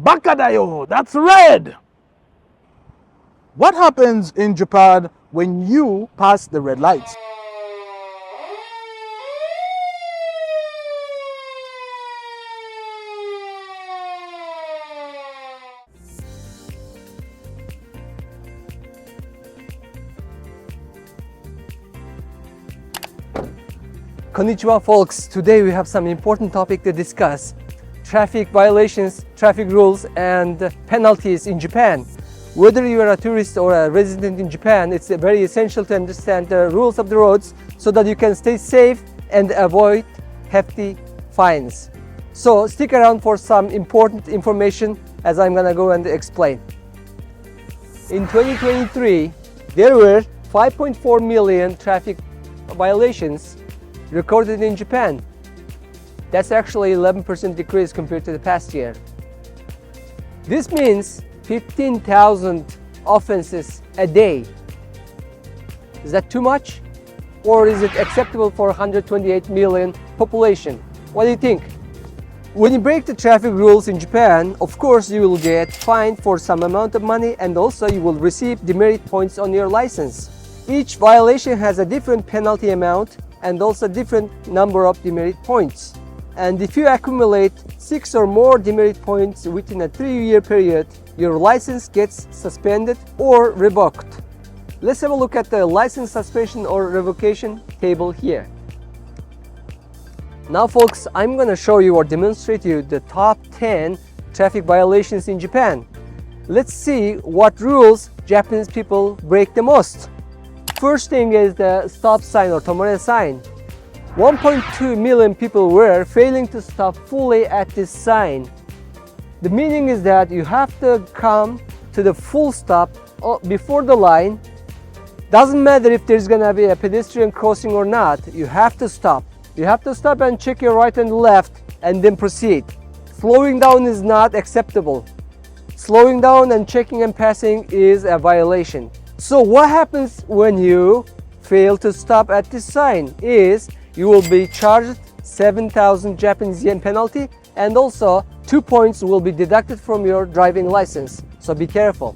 Bakadayo, that's red. What happens in Japan when you pass the red lights? Konnichiwa folks, today we have some important topic to discuss. Traffic violations, traffic rules and penalties in Japan. Whether you are a tourist or a resident in Japan, it's very essential to understand the rules of the roads so that you can stay safe and avoid hefty fines. So stick around for some important information as I'm gonna go and explain. In 2023, there were 5.4 million traffic violations recorded in Japan. That's actually 11% decrease compared to the past year. This means 15,000 offenses a day. Is that too much? Or is it acceptable for 128 million population? What do you think? When you break the traffic rules in Japan, of course you will get fined for some amount of money and also you will receive demerit points on your license. Each violation has a different penalty amount and also different number of demerit points. And if you accumulate 6 or more demerit points within a 3-year period, your license gets suspended or revoked. Let's have a look at the license suspension or revocation table here. Now folks, I'm gonna show you or demonstrate you the top 10 traffic violations in Japan. Let's see what rules Japanese people break the most. First thing is the stop sign or tomore sign. 1.2 million people were failing to stop fully at this sign. The meaning is that you have to come to the full stop before the line. Doesn't matter if there's gonna be a pedestrian crossing or not, you have to stop. You have to stop and check your right and left and then proceed. Slowing down is not acceptable. Slowing down and checking and passing is a violation. So what happens when you fail to stop at this sign is you will be charged 7,000 Japanese yen penalty and also 2 points will be deducted from your driving license. So be careful.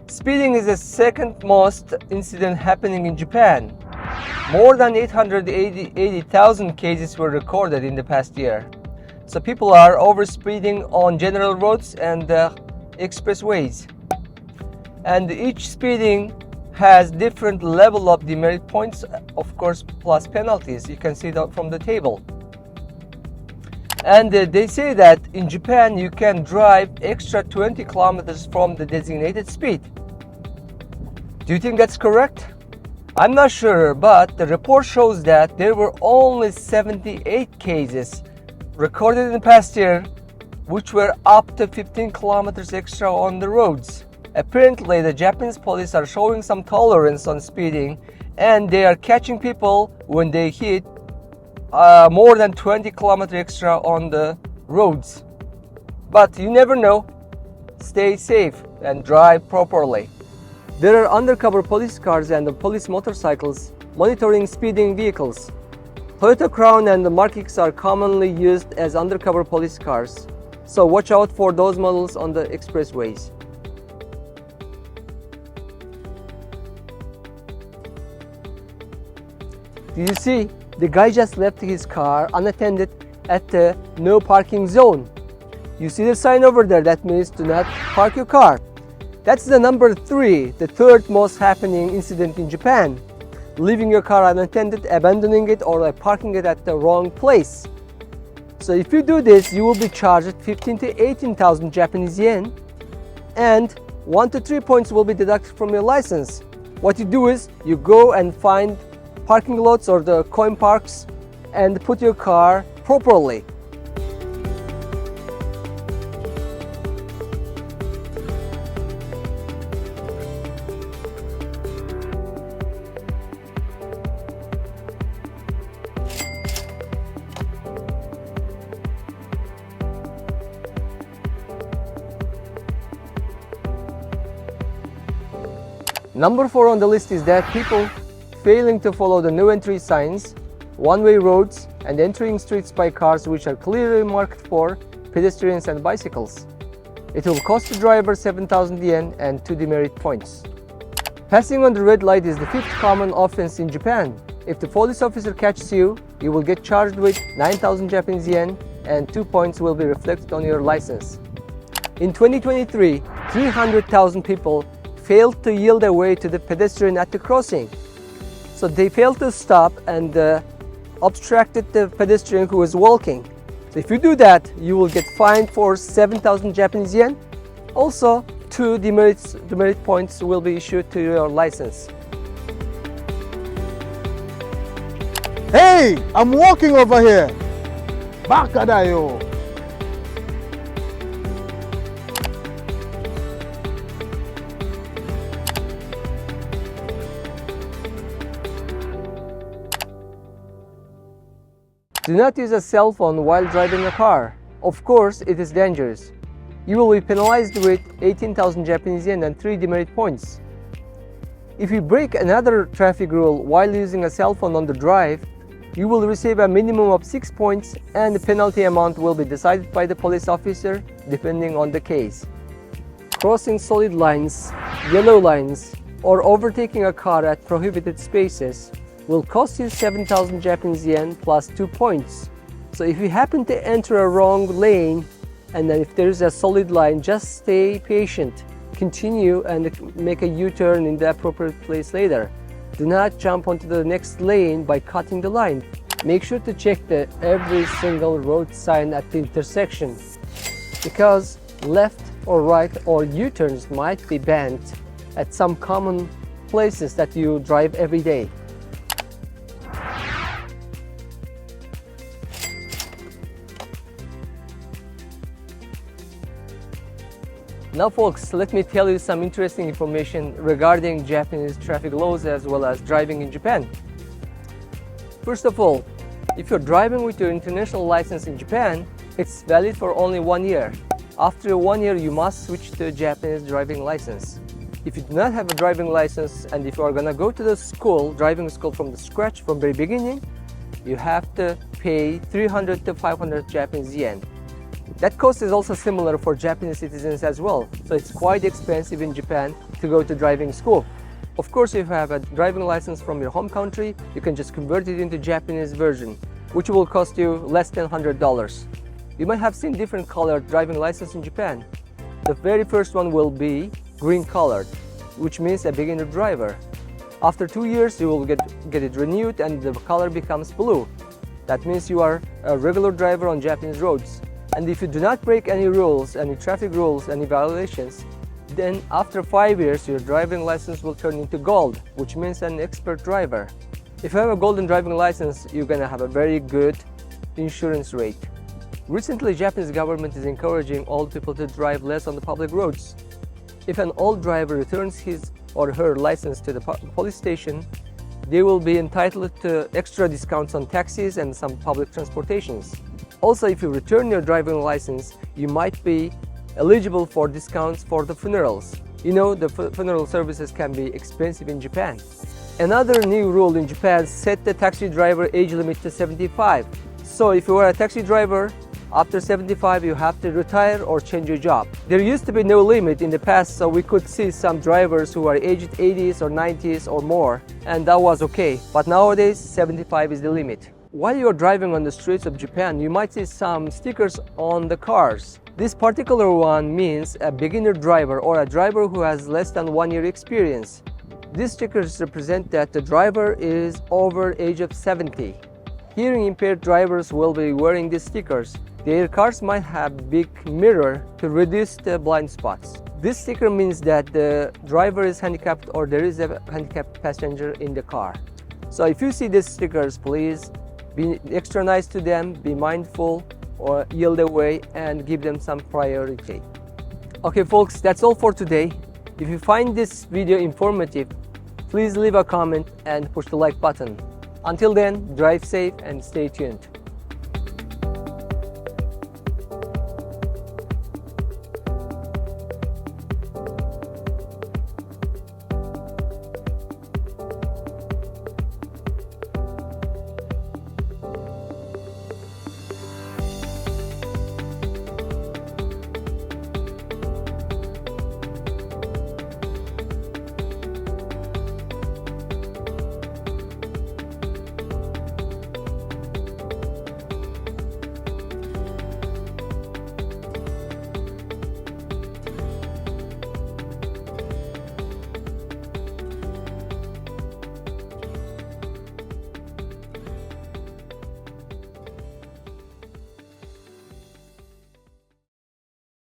Speeding is the second most incident happening in Japan. More than 880,000 cases were recorded in the past year. So people are overspeeding on general roads and expressways. And each speeding has different level of demerit points, of course, plus penalties. You can see that from the table. And they say that in Japan you can drive extra 20 kilometers from the designated speed. Do you think that's correct? I'm not sure, but the report shows that there were only 78 cases recorded in the past year which were up to 15 kilometers extra on the roads. Apparently, the Japanese police are showing some tolerance on speeding and they are catching people when they hit more than 20 kilometers extra on the roads. But you never know. Stay safe and drive properly. There are undercover police cars and police motorcycles monitoring speeding vehicles. Toyota Crown and the Mark X are commonly used as undercover police cars. So watch out for those models on the expressways. Do you see? The guy just left his car unattended at the no parking zone. You see the sign over there, that means do not park your car. That's the number 3, the third most happening incident in Japan. Leaving your car unattended, abandoning it, or parking it at the wrong place. So if you do this, you will be charged 15 to 18,000 Japanese yen and 1 to 3 points will be deducted from your license. What you do is you go and find parking lots or the coin parks and put your car properly. Number 4 on the list is that people failing to follow the no entry signs, one-way roads, and entering streets by cars which are clearly marked for pedestrians and bicycles. It will cost the driver 7,000 yen and 2 demerit points. Passing on the red light is the 5th common offense in Japan. If the police officer catches you, you will get charged with 9,000 Japanese yen and 2 points will be reflected on your license. In 2023, 300,000 people failed to yield their way to the pedestrian at the crossing. So they failed to stop and obstructed the pedestrian who was walking. So if you do that, you will get fined for 7,000 Japanese yen. Also, 2 demerit points will be issued to your license. Hey, I'm walking over here. Baka da yo. Do not use a cell phone while driving a car. Of course, it is dangerous. You will be penalized with 18,000 Japanese yen and 3 demerit points. If you break another traffic rule while using a cell phone on the drive, you will receive a minimum of 6 points and the penalty amount will be decided by the police officer depending on the case. Crossing solid lines, yellow lines, or overtaking a car at prohibited spaces will cost you 7,000 Japanese yen plus 2 points. So if you happen to enter a wrong lane and then if there is a solid line, just stay patient. Continue and make a U-turn in the appropriate place later. Do not jump onto the next lane by cutting the line. Make sure to check every single road sign at the intersection because left or right or U-turns might be banned at some common places that you drive every day. Now folks, let me tell you some interesting information regarding Japanese traffic laws as well as driving in Japan. First of all, if you're driving with your international license in Japan, it's valid for only 1 year. After 1 year, you must switch to a Japanese driving license. If you do not have a driving license and if you are gonna go to the school, driving school from the scratch from the very beginning, you have to pay 300 to 500 Japanese yen. That cost is also similar for Japanese citizens as well, so it's quite expensive in Japan to go to driving school. Of course, if you have a driving license from your home country, you can just convert it into Japanese version, which will cost you less than $100. You might have seen different colored driving license in Japan. The very first one will be green colored, which means a beginner driver. After 2 years, you will get it renewed and the color becomes blue. That means you are a regular driver on Japanese roads. And if you do not break any rules, any traffic rules, any violations, then after 5 years, your driving license will turn into gold, which means an expert driver. If you have a golden driving license, you're gonna have a very good insurance rate. Recently, Japanese government is encouraging old people to drive less on the public roads. If an old driver returns his or her license to the police station, they will be entitled to extra discounts on taxis and some public transportations. Also, if you return your driving license, you might be eligible for discounts for the funerals. You know, the funeral services can be expensive in Japan. Another new rule in Japan set the taxi driver age limit to 75. So if you are a taxi driver, after 75 you have to retire or change your job. There used to be no limit in the past, so we could see some drivers who are aged 80s or 90s or more, and that was okay. But nowadays, 75 is the limit. While you're driving on the streets of Japan, you might see some stickers on the cars. This particular one means a beginner driver or a driver who has less than 1 year experience. These stickers represent that the driver is over age of 70. Hearing impaired drivers will be wearing these stickers. Their cars might have big mirror to reduce the blind spots. This sticker means that the driver is handicapped or there is a handicapped passenger in the car. So if you see these stickers, please be extra nice to them, be mindful or yield away and give them some priority. Okay folks, that's all for today. If you find this video informative, please leave a comment and push the like button. Until then, drive safe and stay tuned.